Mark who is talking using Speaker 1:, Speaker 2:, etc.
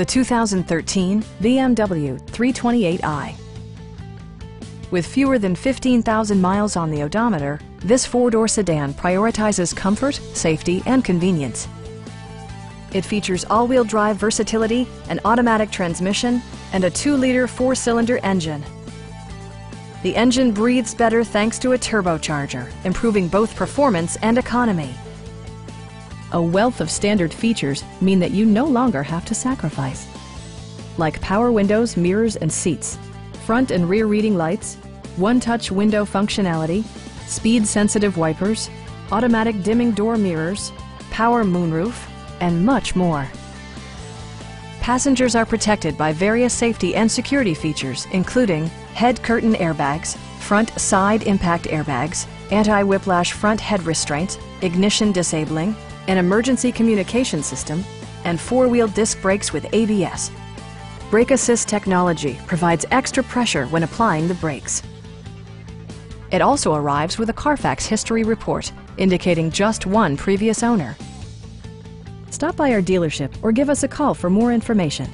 Speaker 1: the 2013 BMW 328i. With fewer than 15,000 miles on the odometer, this four-door sedan prioritizes comfort, safety, and convenience. It features all-wheel drive versatility, an automatic transmission, and a 2-liter 4-cylinder engine. The engine breathes better thanks to a turbocharger, improving both performance and economy. A wealth of standard features mean that you no longer have to sacrifice, like power windows, mirrors, and seats, front and rear reading lights, one-touch window functionality, speed-sensitive wipers, automatic dimming door mirrors, power moonroof, and much more. Passengers are protected by various safety and security features, including head curtain airbags, front side impact airbags, anti-whiplash front head restraints, ignition disabling, an emergency communication system, and 4-wheel disc brakes with ABS. Brake Assist technology provides extra pressure when applying the brakes. It also arrives with a Carfax history report, indicating just one previous owner. Stop by our dealership or give us a call for more information.